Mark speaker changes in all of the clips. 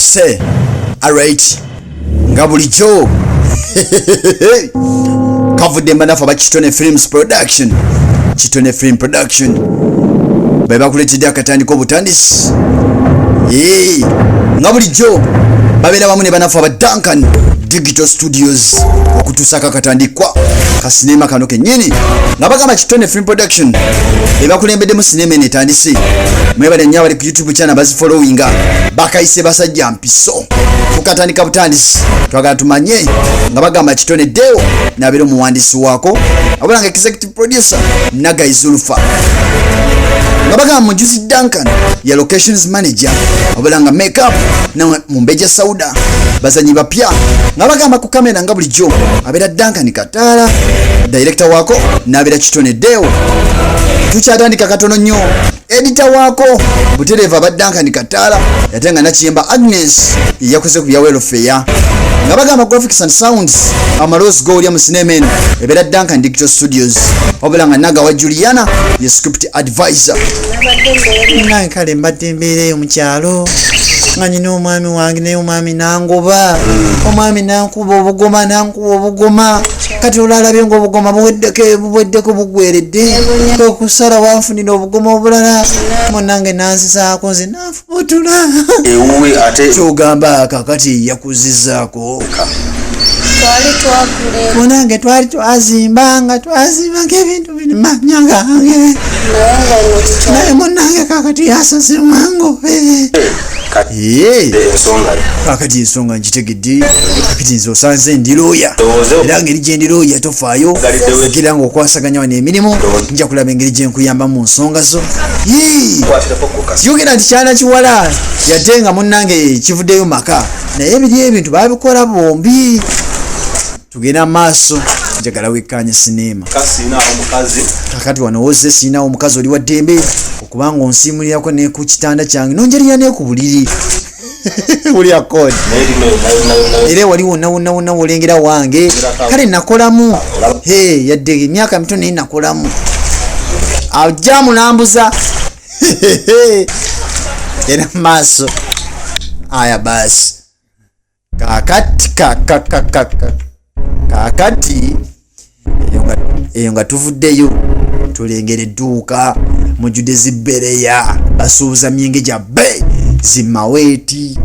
Speaker 1: say alright nga bulijjo kavudde mbanafu aba Kitone Films Production Kitone Film Production baba kuletedde akatandika obutandisi nga bulijjo babeera wamu ne banafu aba Duncan Digital Studios okutuusa akatandikwa ka sinema kano kennyini nga bagamba Kitone Film Production ebakulembeddemu sinema eno etandise mwebale nnyo abali ku YouTube channel bazifollowinga bakayise basajja mpiso kukatandika butandisi twagala tumanye nga bagamba Kitone Deo nabeera omuwandiisi waako wabula nga executive producer Nagai Zulfa nga bagamba mujusi Duncan ya locations manager wabula nga makeup na Mumbeja Sauda bazanyi bapya nga bagamba ku kamera nga bulijjo abeera Duncan Kataala director waako nabeera Kitone Deo tukyatandika katono nnyo editor waako butereva aba Duncan Kataala yatenga nakiyemba Agnes yakoze ku bya welfare nga bagamba graphics and sounds amaloozi g'olya mu sinema eno ebeera Duncan Digital Studios wabula nga Naga wa Juliana ye script advisor nange kale mbadde mbeereyo mu kyalo nga nyina omwami wange naye omwami nangoba omwami nankuba obugoma kati olalabye ng'obugoma buweddeko bugweredde okusala wanfunira obugoma obulala munange nanzizaako nze nanfubutula kyogamba kakati yakuzizaako munange twali twazimbanga ebintu binimanya gange naye munange kakati yasaze mwangobe kakati ensonga nkitegedde kakati nze osanze ndiroya era ngeri gyendiroya tofaayo ogira nga okwasaganya wano emirimu nja kulaba engeri gyenkuyamba mu nsonga zo yogera nti kyana kiwala yadde nga munnange kivuddeyo maka naye biri ebintu babikola bombi tugenda maaso njagala wekkanya sinema kakati wano woze siinawo omukazi oli wa ddembe okubanga onsiimulirako ne ku kitanda kyange nonjerera ne ku buliri buli akodi era wali wonna wolengera wange kale nakolamu yadde emyaka mito naye nakolamu ajja mulambuza era maaso aya basi kakati eyo nga tuvuddeyo tulengera edduuka mujjudde zibbereya basuubuza myenge gyabbe zimaweeti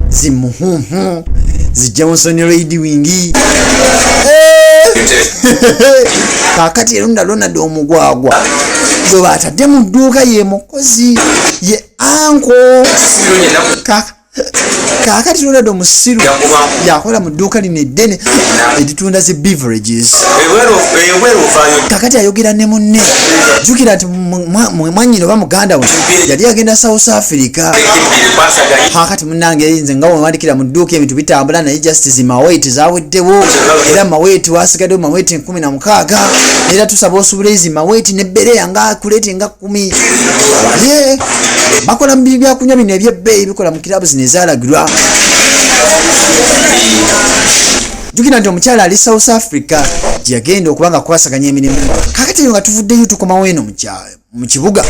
Speaker 1: zimuhuhu zijohnson redwingi kakati erunda lonadde omugwagwa gwe batadde mu dduuka ye mukozi ye anko kakati lonadde omusiru yakola mu dduuka lino eddene eritunda zi beverages kakati ayogera ne munne jjukira nti mwanyina oba muganda we yali agenda South Africa kakati munnange nze nga wewandikira mu dduuka ebintu bitambula naye justice maweti zaweddewo era maweti wasigaddewo maweti 16 era tusaba osubula ezi maweti nebbereya nga kuleti nga 10 bakola mu bintu byakunywa bino ebyebbeeyi bikola mu kirabu zino ezalagirwa jjukira nti omukyala ali South Africa gyeyagenda okubanga kwasaganya emirimu kakati eyo nga tuvuddeyo tukomawo eno mu kibuga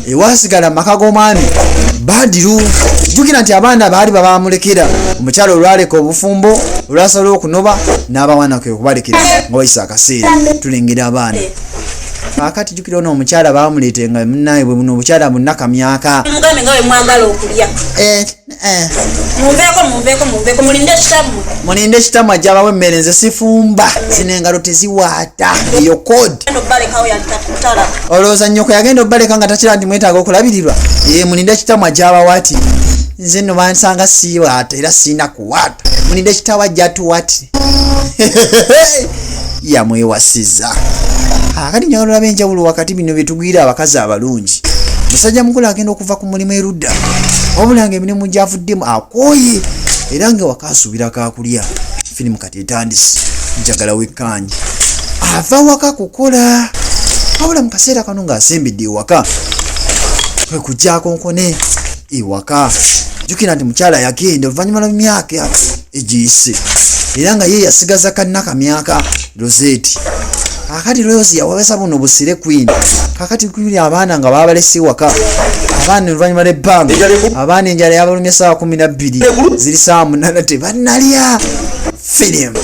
Speaker 1: ewasigala maka g'omwami Badiru jjukira nti abaana baali babamulekera omukyala olwaleka obufumbo olwasala okunoba n'abawanako okubalekera nga wayisa akaseera tulengera abaana kakati jjukira ono omukyala bamuleetenga munnaye bwe buno obukyala bunnaka myaka
Speaker 2: mugambe nga we mwagala okulya muveeko mulinde ekitamu ajjabawo emmere nze sifumba zino engalo teziwaata eyo kodi olowooza nnyoko yagenda obbaleka nga takira nti mwetaaga okulabirirwa mulinde ekitamu ajjabawo ati nze nno bansanga siiwaata era siina kuwaata mulinde ekitamu ajjatuwati yamwewasiza kati njagala olaba enjawulo wakati bino byetugwira abakazi abalungi musajja mukulu agenda okuva ku mulimu erudda wabula nga emirimu gyavuddemu akooye era nga wakaasuubira kakulya firimu kati etandise njagala wekkanye ava waka kukola wabula mu kaseera kano ng'asembedde ewaka kwe kujjaako nkone ewaka jjukira nti mukyala yagenda oluvannyuma lwa myaka egiyise era nga ye yasigaza kannaka myaka Rosette Kakati Rose yawesa buno busire Queen. Kakati kuli abaana nga babalesi waka. Abaana oluvannyuma lw'ebbanga. Abaana enjala yabalumye essaawa 12 ziri saa 8 tebannalya. Film.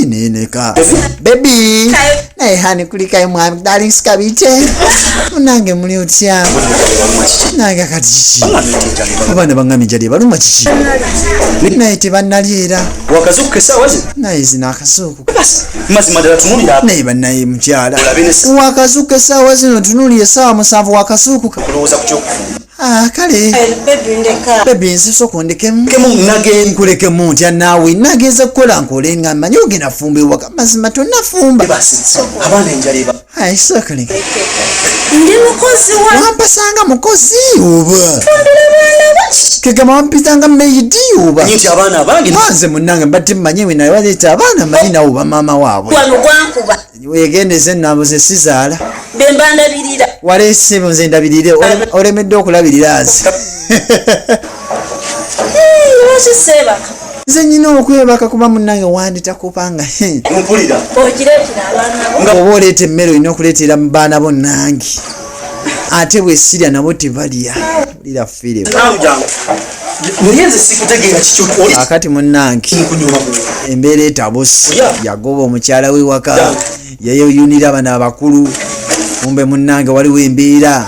Speaker 2: Ineneka. Baby. Naye hani kulikayo mwami darling sikabite. Munange muli otya. Nange kati kiki. Abaana bangami enjala ebaluma kiki. Naye tebannalya.
Speaker 3: Wakazuku essaawa zino.
Speaker 2: Naye zino akasuku.
Speaker 3: Mazima ddala tunuulira.
Speaker 2: Naye bannaye mukyala. Wakazuku essaawa zino tunuulira essaawa 7 wakasuku.
Speaker 3: Kulowooza ku kyokufumba.
Speaker 2: Kale. Baby nsiso kundekemu.
Speaker 3: Nage
Speaker 2: nkulekemu ntya naawe nageza kukola nkole nga mmanyi ogenda fumba ewaka mazima tonnafumba.
Speaker 3: abaana enjala eba.
Speaker 2: Sokole.
Speaker 4: Ndi mukozi wa.
Speaker 2: Wampasanga mukozi oba. Kegama wampitanga meidi oba.
Speaker 3: Nti abaana abange.
Speaker 2: Manze munnange mbadde mmanyi we naye waleeta abaana manyi nawe oba maama waabwe.
Speaker 4: Wano gwankuba.
Speaker 2: Weegendeze nabo ze sizaala.
Speaker 4: Bemba ndabirira.
Speaker 2: Waleese nze ndabirire olemedde okulabirira azi.
Speaker 4: Wasisebaka.
Speaker 2: Nze nyina okwebaka kuba munnange wanditakupanga.
Speaker 3: Mpulira.
Speaker 4: Okireetera abaana bo.
Speaker 2: Nga oba oleeta emmere olina okuleetera mu baana bo nange. Ate bwe sirya nabo tebalya. Lira firimu.
Speaker 3: Muyenze sikutegeera kiki oli.
Speaker 2: Akati munnange
Speaker 3: Nkunyuma mu.
Speaker 2: embeera etabuse yagoba omukyala we waka yeyeyunira abana abakulu kumbe munnange waliwo embeera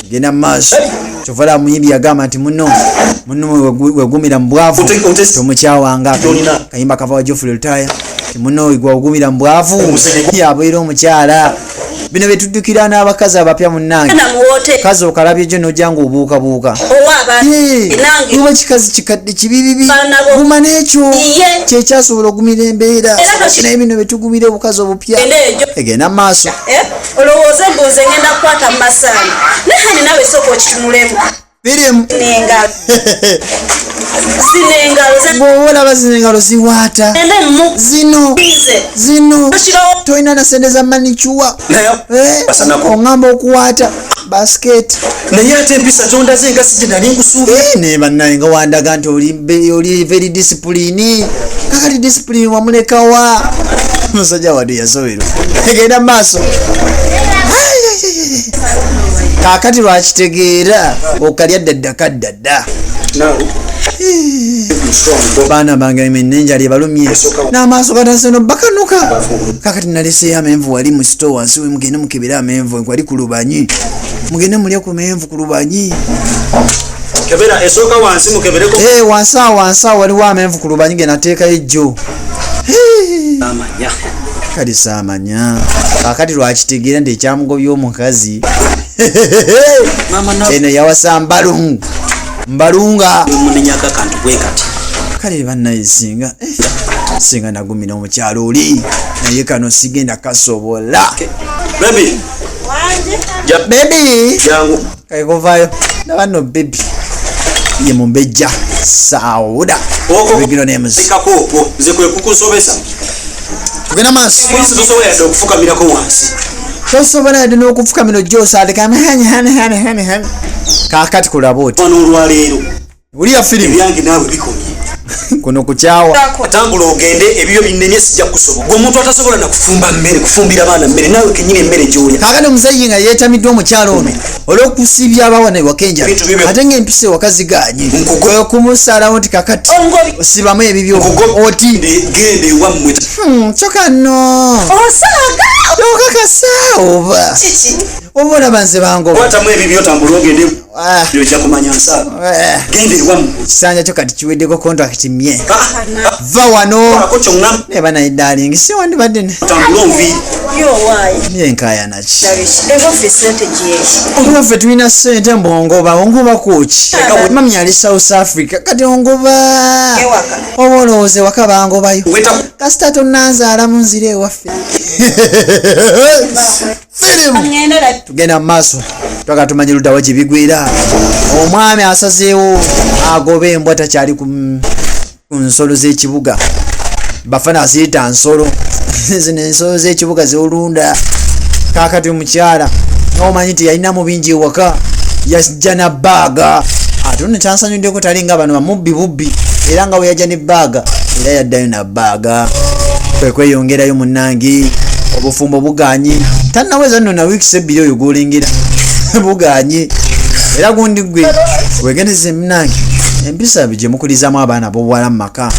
Speaker 2: genda maaso kyovala muyimbi yagamba nti muno wegumira mu bwavu tomukyawanga kayimba kava wa Geoffrey Lutaya ti muno wegumira mu bwavu yabeera omukyala bino betuddukira n'abakazi abapya munnange kazi okalabye gyo nojja ng'obuukabuuka oba kikazi kikadde kibibibi guma n'ekyo kyekyasobola ogumira embeera naye bino betugumira obukazi obupya egenda mu maaso
Speaker 4: olowooza egonze ngenda kukwata mu masaani naye hani nawe sooka okitunulemu
Speaker 2: firimu
Speaker 4: zino engalo
Speaker 2: bw'oba olaba zino engalo ziwaata zino tolina na sente za manicuwa oŋŋamba okuwaata basket
Speaker 3: naye ate empisa gyondaze nga si gye nali nkusuubira.
Speaker 2: ne bannaye nga wandaga nti oli very discipline kakati discipline wamulekawa musajja wadde yasoberwa egenda mu maaso kakati lwakitegeera okalya daddakaddadda baana bange nenjala ebalumye n'amaaso gataseno bakanuka kakati naleseyo amenvu wali mu sito wansi we mugende mukebere amenvu wali ku lubanyi mugende mulye ku menvu ku lubanyi
Speaker 3: kebera esooka wansi mukebereko.
Speaker 2: wansi awo waliwo amenvu ku lubanyi ge nateekayo ejjo
Speaker 3: amanya
Speaker 2: kali saamanya kakati lwakitegeera nti ekyamugobya omukazi eno yawasa mbalunga
Speaker 3: munenyaka kantu bwe kati
Speaker 2: kale bannaye singa nagumina omukyalo oli naye kano sigenda kasobola
Speaker 3: baby jangu
Speaker 2: kaikovayo nabano bebi ye mumbejja saawuda bigino nemuzi
Speaker 3: ikakoko nze kwe kukusobesa
Speaker 2: tugenda maaso
Speaker 3: polisi tosobola yadde okufukamirako wansi
Speaker 2: tosobola yadde n'okufukamira ojjoosaateka hani kakati kulaba oti
Speaker 3: wano olwaleero
Speaker 2: uliya firimu
Speaker 3: ebyange naawe bikomye
Speaker 2: kuno kukyawa
Speaker 3: atambula ogende ebyo binnenye sijja kusobola gwe omuntu atasobola nakufumba mmere kufumbira baana mmere naawe kenyini emmere gyolya
Speaker 2: kakati omusajja nga yeetamiddwa omukyalo ono olw'okusibya abawana ewakenja ate ng'empisa ewaka ziganye okumusalawo nti kakati osibamu ebibyo oti
Speaker 3: genda ewammwe
Speaker 2: kyokano okakasa oba olaba nze bangoba
Speaker 3: kwatamu ebibyo otambula ogende ojja kumanya nsaaga genda ewammwe
Speaker 2: ekisanja kyo kati kiweddeko kontrakiti mye va wano
Speaker 3: ako kyonna
Speaker 2: neba naye dalingi si wandibadde
Speaker 3: otambula onviiri
Speaker 2: yenkayanaki
Speaker 4: egofe sente gyeki
Speaker 2: olwaffe tulina sente mbongoba kuki mami ali South Africa kati ongoba oba olowooza ewaka bangobayo kasita tonanzaala mu nzira ewaffe tugenda mu maaso twaka tumanyi luddawa gye bigwera omwami asazeewo agoba embwa takyali ku nsolo z'ekibuga bafana aziyita nsolo zino ensolo z'ekibuga zeolunda kakati omukyala n'omanyi nti yalinamu bingi ewaka yajja na bbaaga ate ono kyansanyuddeko tali nga bano bamubbi era nga we yajja ne bbaaga era yaddayo na bbaaga kweyongerayo munnange obufumbo buganye tannaweza nno na wiiki ebbiri oyo gwolengera buganye era gundi gwe wegeneze munnange empisa gye mukulizamu abaana b'obuwala mu maka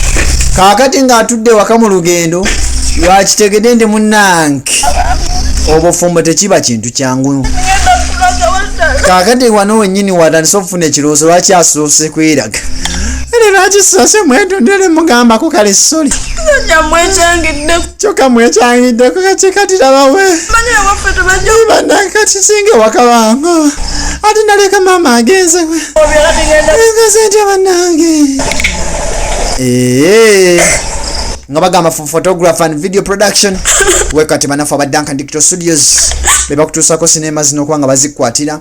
Speaker 2: kaakati ng'atudde waka mu lugendo lwakitegedde ndi munnange obufumbo tekiba kintu kyangu kaakati wano wennyini watandise okufuna ekirowoozo lwaki asoose kweraga era lwaki soose mwetondere mugambako kale soli kyokka mwekyangiddeko kakikatirabawe bannakati singa wakabango ate naleka maama agenze engeze ntya bannange nga bagamba photographer and video production wekati banafu aba Duncan Digital Studios bebakutuusako sinema zino okuba nga bazikwatira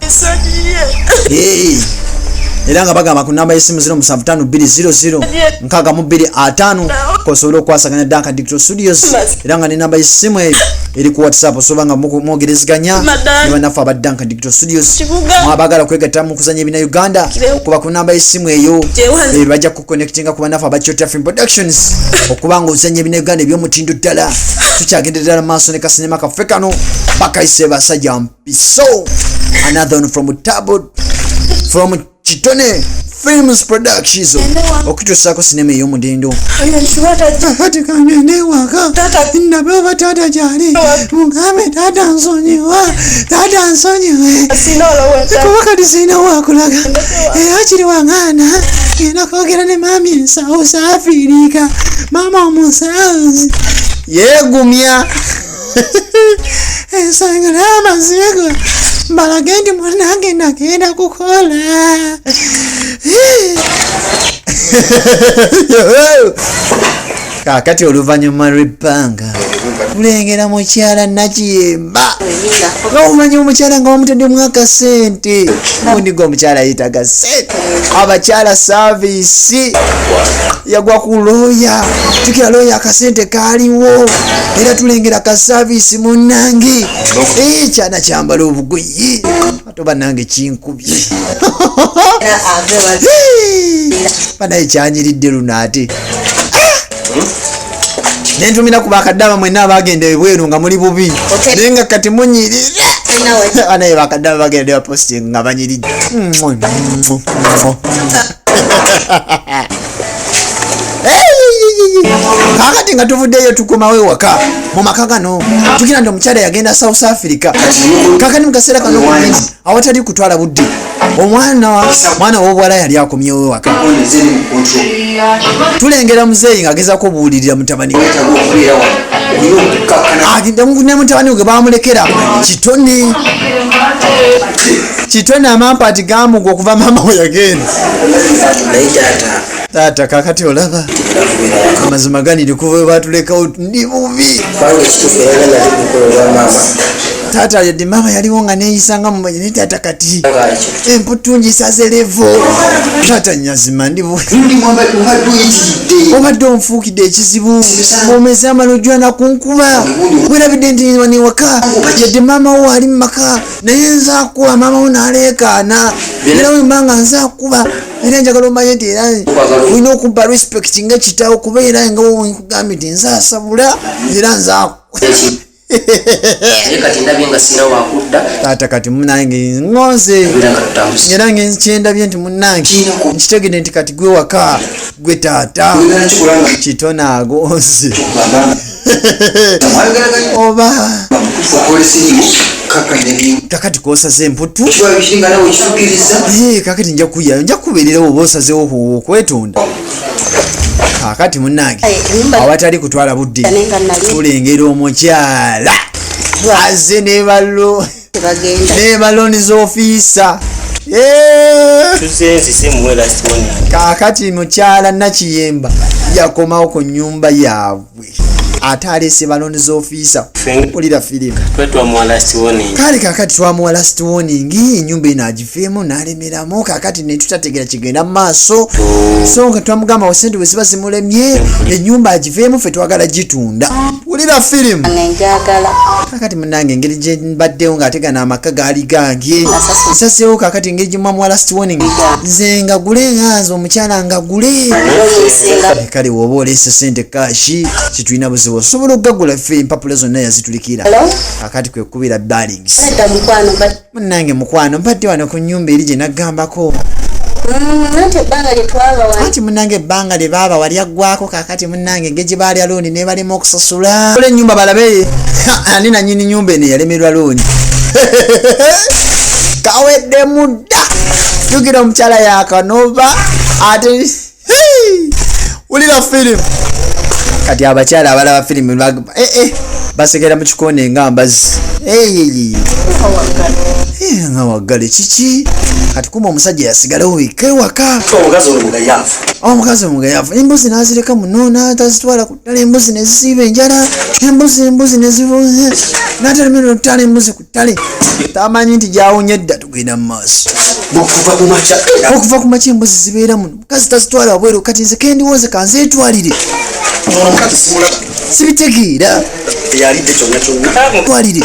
Speaker 2: era nga bagamba ku namba y'essimu 075200 kosobola okwasaganya Duncan Digital Studios era nga ne namba y'essimu eyo eri ku WhatsApp osobola nga mwogerezeganya ne banafu aba Duncan Digital Studios mwabagala kwegatta mu kuzanya ebina Uganda kuba ku namba y'essimu eyo bajja kuconnectinga ku banafu aba KYOTERA Film Productions okuba nga ozanya ebina Uganda eby'omutindo ddala tukyagendera ddala maaso ne kasinema kaffe kano bakayise basajja mpiso another one from Chitone Films Productions okutuusako sinema ey'omudindo kati kangende waka ndabe oba taata gyali mugambe taata nsonyiwe kuba kati sirina wakulaga era kiri waŋŋaana genda kwogera ne maami South Africa maama omusazi yeegumya ensonga n'amazigo mbalage nti munange nagenda kukola kaakati oluvannyuma lw'ebbanga tulengera mukyala Nakiyemba nga omanyi omukyala nga wamutedde akasente gundi gwe omukyala yitaga sente abakyala saavisi yagwa ku looya tukira looya akasente kaaliwo era tulengera ka saavisi munnange kyana kyambala obugoye ate bannange kinkubye banaye kyanyiridde luno ate nentumira ku bakaddaaba mwenna abagenda ebweru nga muli bubi naye nga kati munyirira anaye bakaddaaba bagenda baposting nga banyiridde kakati nga tuvuddeyo tukomawo ewaka mu maka gano tukira nti omukyala yagenda South Africa kakati mukaseera kano awatali kutwala budde mwana w'obuwala yali akomyewo ewaka tulengera muzeeyi ng'agezaako obuwulirira mutabani ne mutabani we gwe bamulekera kitone amampaati gamugwa okuva maama we yagenda taata kakati olaba amazima ganiri kuva batulekawo ndi bubi taata yadde maama yaliwo nga neyisanga mumanyi ne taata kati emputungi sazerevo taata nyazima ndi obadde onfuukidde ekizibu omeze amalojwana kunkuba werabidde nti niwaka yadde maama wo ali mu maka naye nzaakuba maama wo n'aleekaana era wembanga nzaakuba era njagala omanye nti era olina okumpa respect nga kitawo kuba era nga nkugambye nti nzaasabula era nzaaku taata kati munange ngonze era nkyendabye nti munange nkitegedde nti kati gwe waka gwe taata kitone agonze oba kakati kosaze emputu kakati nja kuyayo nja kubeererawo oba osazewo okwetonda kakati munange awatali kutwala budde tulengera omukyala aze nebaloni z'ofiisa kakati mukyala Nakiyemba yakomawo ku nnyumba yaabwe ate alese baloni z'ofiisa ulira firimu kale kakati twamuwa last warning ennyumba eno agifeemu n'alemeramu kakati netutategera kigenda mu maaso so nga twamugamba wasente bwe ziba zimulemye ennyumba agifeemu ffe twagala gitunda ulira firimu kakati munange engeri gye mbaddewo ng'ategana amaka gaali gange nsasewo kakati engeri gye mwamuwa last warning nze ngagule nganze omukyala ngagule kale woba oleese sente kashi kitulina buzibu osobola okugagula ffe empapula zonna yazitulikira kakati kwe kubira barings munange mukwano mbadde wano ku nnyumba eri gye naggambako anti munange ebbanga lye baaba wali aggwako kakati munange engeri gye baali alooni ne balema okusasula ola ennyumba balabe ani nanyini nyumba eno yalemerwa looni kawedde mudda jukira omukyala yakanova ate ulira firimu kati abakyala abalaba firimu basekera mu kikoone nga mbazi nga waggale kiki kati kuma omusajja yasigalawo weka ewaka omukazi omugayaavu embuzi nazireka muno natazitwala ku ttale embuzi nezisiiba enjala embuzi nezibuze natalemera otutala embuzi ku ttale tamanyi nti gyawonye dda tugenda mu maaso okuva ku makya embuzi zibeera muno mukazi tazitwala wabweru kati nze kendiwoze kanzeetwalire sibitegeera twalire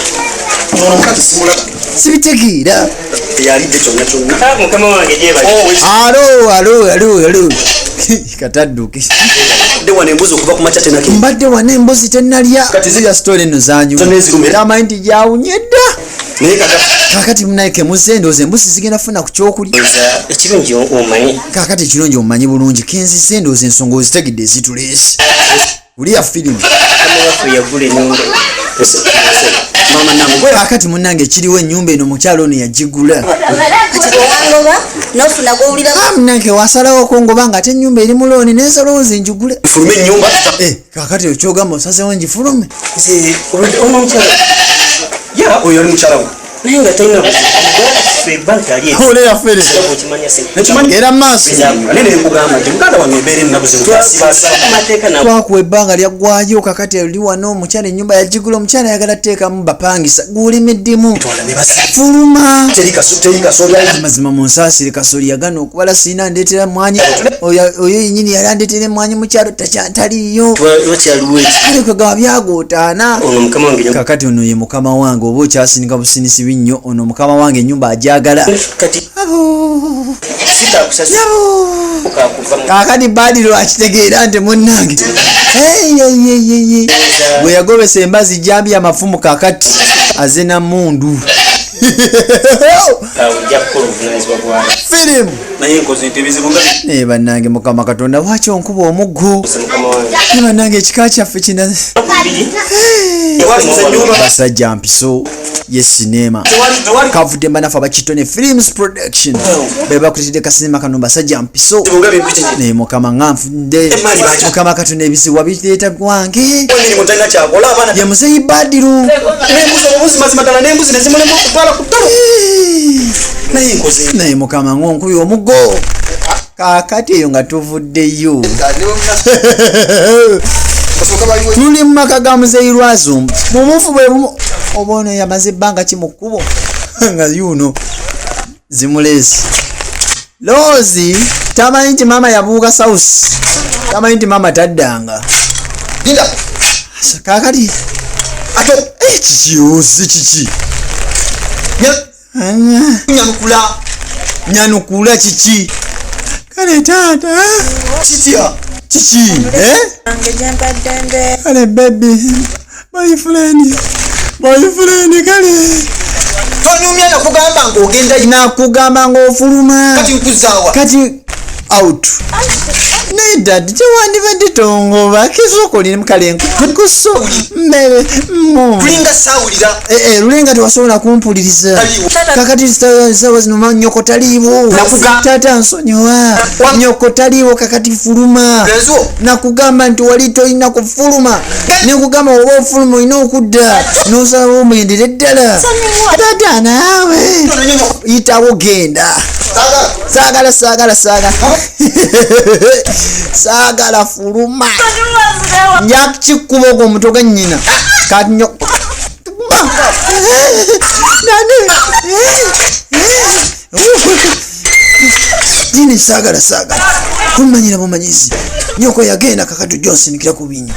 Speaker 2: sibitegeera alo katadduke mbadde wana embuzi tenalya zirya sitole eno zanyu tamanyi nti gyawunye dda kakati munaye kemuzendooza embuzi zigenda funa ku kyokulya kakati ekirungi omumanyi bulungi kenzizendooza ensonga ozitegedde ezituleese uliya firimu kakati munange ekiriwo ennyumba eno mukyalo ono yagigula munange wasalawo okongoba nga ate ennyumba eri mulooni nensalowooza enjigule kakati okyogamba osazewo ngifulume
Speaker 3: oyo ali mukyala we naye nga talina olera fere era maaso nene nkugamba nti Uganda wano ebeera ennaku zino twakuwa ebbanga lyaggwayo kakati oli wano omukyala ennyumba yagigula omukyala ayagala teekamu bapangisa guulimeddemu fuluma mazima mu nsaasire kasoli yagana okubala siina ndeetera mwanyi oyo yennyini yali andeetera emwanyi mukyalo taliyo kwegaba byagootaana kakati ono ye mukama wange oba okyasinika businisi binnyo ono mukama wange ennyumba ajagala kakati badiro akitegeera nti munnange bwe yagobesa embazi jambi amafumu kakati azena mundu firimu naye bannange mukama katonda waki onkuba omuggo ne bannange ekika kyaffe kina basajja mpiso yesinema kavudde mbanafu abakitone films production bebakuletedde kasinema kano basajja mpiso naye mukama nganfudde mukama katonda ebisiwa biteeta gwange ye muzeyi badiru naye mukama ngonkubi omuggo kakati eyo nga tuvuddeyo tuli mu maka ga muzeyi lwazo bumufu bwe bumu oba ono yamaze ebbanga ki mu kkubo nga yuno zimulezi loozi tamanyi nti maama yabuuka south tamanyi nti maama taddanga kakati ate kikiozi kiki nyanukula kiki kale taata kiki kale baby boyfriend kale
Speaker 1: tonumya nakugamba ng'ogenda
Speaker 2: nakugamba ng'ofuluma
Speaker 1: kati nkuzaawa
Speaker 2: kati out naye dadi tewandibadde tongoba kisoko liri mukale nkuso mbere
Speaker 1: tulinga saawulira
Speaker 2: lulenga tewasobola kumpuliriza kakati sawa zino nyoko taliiwo taata nsonyiwa nyoko taliiwo kakati fuluma nakugamba nti wali tolina kufuluma nekugamba oba ofuluma olina okudda nosalawo omwendera eddala taata naawe yitawo genda saagala fuluma njakikuba ogwo omutwe gwa nnyina kati nyo dini saagala kumanyira bumanyizi nyoko yagenda kakati ojonsindikira ku binya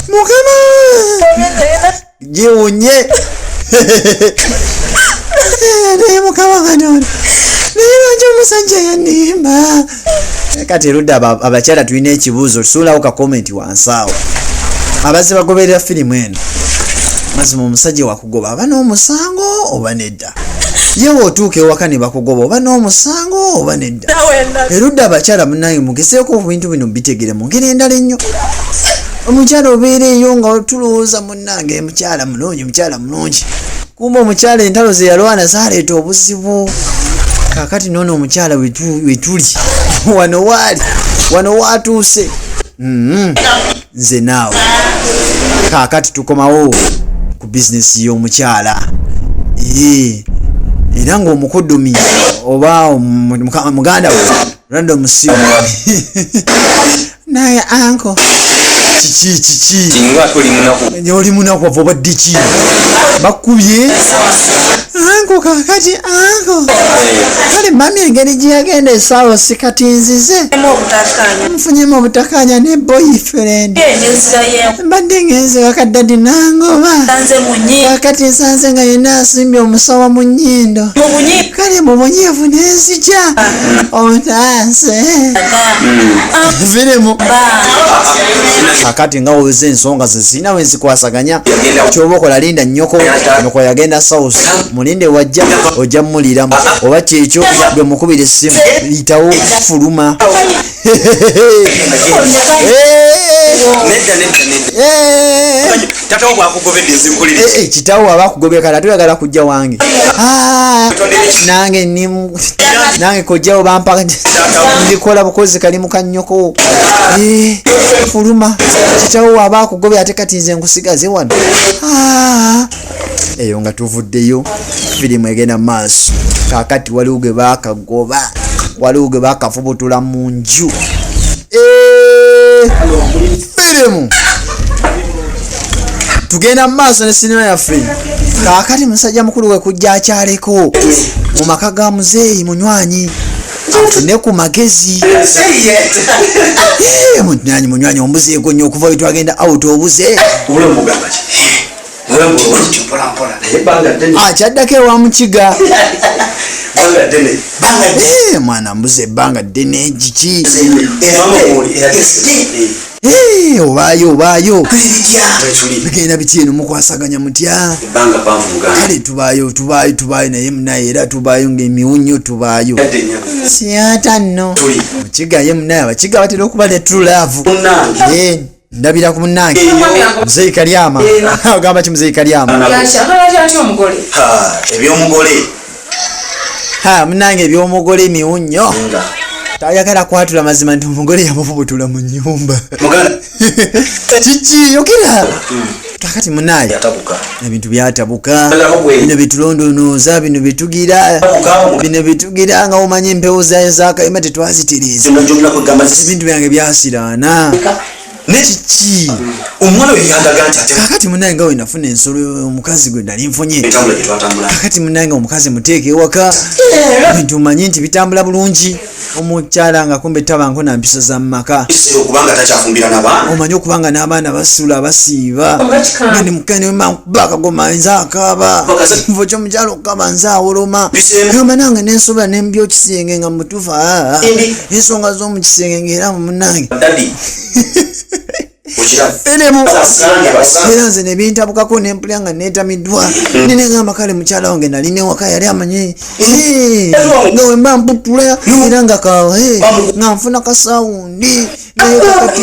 Speaker 2: Mukama jiwunye naye mukama Katonda naye lwaki omusajja yanimba. Kati Ludda abakyala tulina ekibuuzo tusuulawo ka komenti wansi awo abazze bagoberera firimu eno mazima omusajja wakugoba aba n'omusango oba nedda yewe otuuka ewaka ne bakugoba oba n'omusango oba nedda. Ludda abakyala munnange mugezeeko ebintu bino bitegere mu ngeri endala ennyo. Omukyala obeera eyo nga tulowooza munnange mukyala mulungi kumba omukyala entalo ze yalwana zaaleeta obuzibu. Kakati noono omukyala wetuli wano watuuse nze naawe kakati tukomawo ku bizinesi y'omukyala era ng'omukodomi oba muganda we rando musimu naye anko kiki oli munaku ava oba ddiki bakubye anko kakati anko kale mami engeri gye yagenda esaawa sikatinzize nfunyemu obutakanya ne boyfriend mbadde ngenze wakaddadi nangoba kakati nsanze nga yena asimbye omusawa mu nnyindo kale mu bunyeevu nenzija otanse viremu kakati nga weze ensonga zezina wenzikwasaganya kyoba okola linda nyoko yagenda south mulinde wajja ojja mmuliramu oba kyekyo gwe mukubira essimu litawo fuluma kitawo aba akugobye kale atuyagala kujja wange nange kojjawo bampa ndikola bukozi kali mukanyoko fuluma kitawo aba akugobye ate kati nze nkusigaze wano eyo nga tuvuddeyo firimu egenda maaso kakati waliwo ge bakagoba waliwo ge bakafubutula mu nju firimu tugenda maaso ne sinema yaffe kakati musajja mukulu we kujja akyaleko mu maka ga muzeeyi munywanyi ne ku magezi munywanyi ombuzeeko nnyo okuva we twagenda out obuze kyaddako ewa mukiga mwana mbuze ebbanga ddene giki obaayo bigenda biti eno mukwasaganya mutya kale tubaayo naye munaye era tubaayo ng'emiwunyo tubaayo siyata nno mukiga ye munaye abakiga batera okuba ne true love ndabira ku munnange muzeeyi kalyama ogamba ki muzeeyi kalyama munnange ebyomugole miwunyo tayagala kwatula mazima nti omugole yamufubutula mu nnyumba kiki yogera kakati munaye ebintu byatabuka bino bitulondonooza bino bitugira nga omanye empewo zaye zakayima tetwazitiriza ebintu byange byasiraana nekiki
Speaker 3: omwana oyo yandaga nti
Speaker 2: kakati munaye nga wenafuna ensolo omukazi gwe nali nfunye kakati munaye nga omukazi muteeka ewaka bintu manyi nti bitambula bulungi omukyala nga kumbe tabanko na mpisa za mumaka
Speaker 3: okubanga takyafumbira n'abaana
Speaker 2: omanyi okubanga n'abaana basula basiiba nga nemukane wemakuba akagoma nze akaaba nvo kyomukyala okukaba nze awoloma gamba nange nensobola nembya okisenge nga mutufa ensonga z'omukisenge ngaera mu munange firimu era nze nebintabukako nempulya nga netamiddwa nenegamba kale mukyala wange nalina ewaka yali amanyi nga wemba mputula era nga kawe nga nfuna kasawundi naye kakati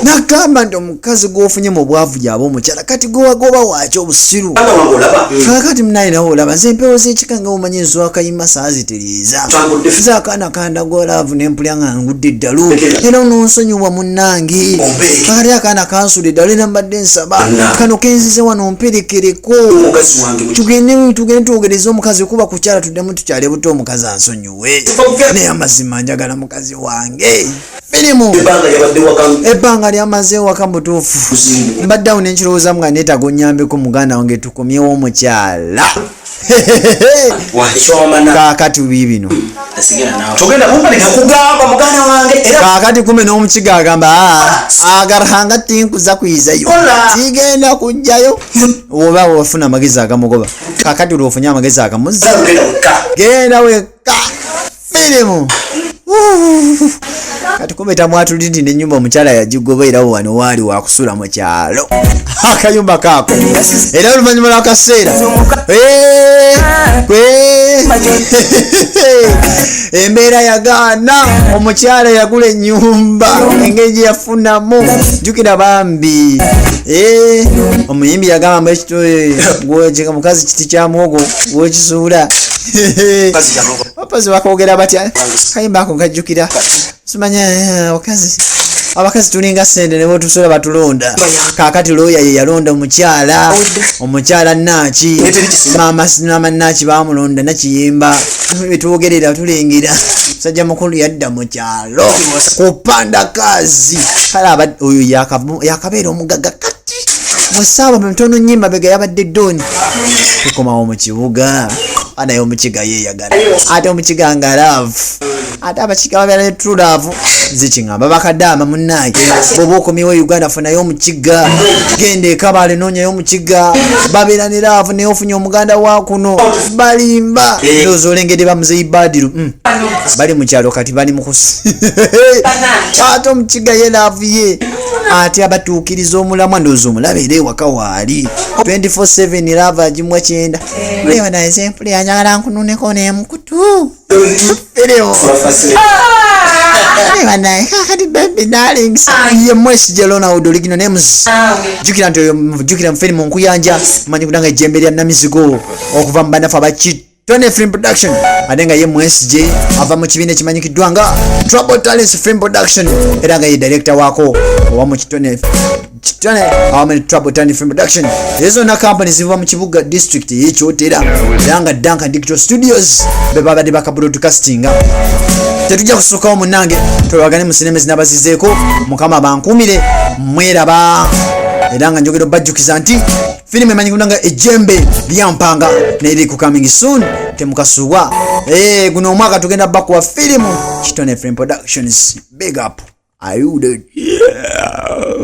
Speaker 2: nagamba nti omukazi gwofunye mu bwavu gyaba omukyala kati gowagoba waki obusiru kakati munaye nawe olaba nze empewo z'ekika nga omanyi ezwakayima saa zitiriiza nze akaana kandagolaavu nempulya nga ngudde eddalu era nonsonyiwa munnange kakati akaana kansula eddalu era mbadde nsaba kano kenzize wano mperekereko tugende twogereze omukazi kuba kukyala tuddemu tukyali buto omukazi ansonyiwe naye amazima njagala mukazi wange firimu ebbanga lyamaze waka mutuufu mbadde awo nenkirowoozamu nga neetaaga onnyambeko muganda wange tukomyewo omukyala kakati bibino
Speaker 3: tugenda kumpalika kugamba muganda wange era
Speaker 2: kakati kume n'omukiga agamba agarahanga tinkuza kuyizayo sigenda kujjayo oba wafuna amagezi agamugoba kakati olwofunye amagezi agamuza genda wekka firimu kati kubeta mwatulindi n'ennyumba omukyala yagigoba era wano waali wakusula mu kyalo akayumba kaako era oluvannyuma lw'akaseera embeera yagaana omukyala yagula ennyumba engeri gye yafunamu jjukira bambi omuyimbi yagamba mbwekitoe mukazi kiti kya muwogo gwekisuula abapazi bakogera batya kayimba ako nkajjukira simanya abakazi tulinga sente ne botusula batulonda kakati looya ye yalonda omukyala Naaki mama Naaki bamulonda nakiyimba betwogerera tulengera musajja mukulu yadda mu kyalo kupanda kazi kale oyo yakabeera omugaga kati musaawa mtono nyimba bega yabadde doni tukomawo mu kibuga anaye omukiga yeyagala ate omukiga nga love ate abakiga babeera ne true love zikingamba bakadama munnaye bwoba okomyewo Uganda funayo omukiga genda ekabale noonyayo omukiga babeera ne love naye ofunye omuganda wa kuno balimba ndowooza olengedde bamuzeyi Badiru bali mu kyalo kati bali mukusi ate omukiga ye love ye ate abatuukiriza omulamwa ndowooza omulaba era ewaka waali 24/7 love agimwa 9 lewa naye sempule yanjagala nkununeko nemukutu ereo lewa naye kakati baby darlings ye mwesi jelona udoligino names jukira nto jukira mfilimu nkuyanja manyi kudanga ejembe lya namizigo okuva mbanafa bachi Tone Film Production adenga ye MSJ ava mu kibine kimanyikiddwa nga Trouble Talents Film Production era nga ye director wako owa mu kitone awa Trouble Talents Film Production ezo na company ziva mu kibuga district ye KYOTERA era Duncan Digital Studios beba badi baka broadcasting tetujja kusukawo munange twagane mu sinema zinabazizeeko mukama bankumire mweraba era nga njogero bajjukiza nti filime emanyikiddwa nga ejjembe lyampanga neri ku coming soon temukasuwa guno omwaka tugenda bakuwa filimu Kitone Film Productions. Big up. Are you dead? Yeah.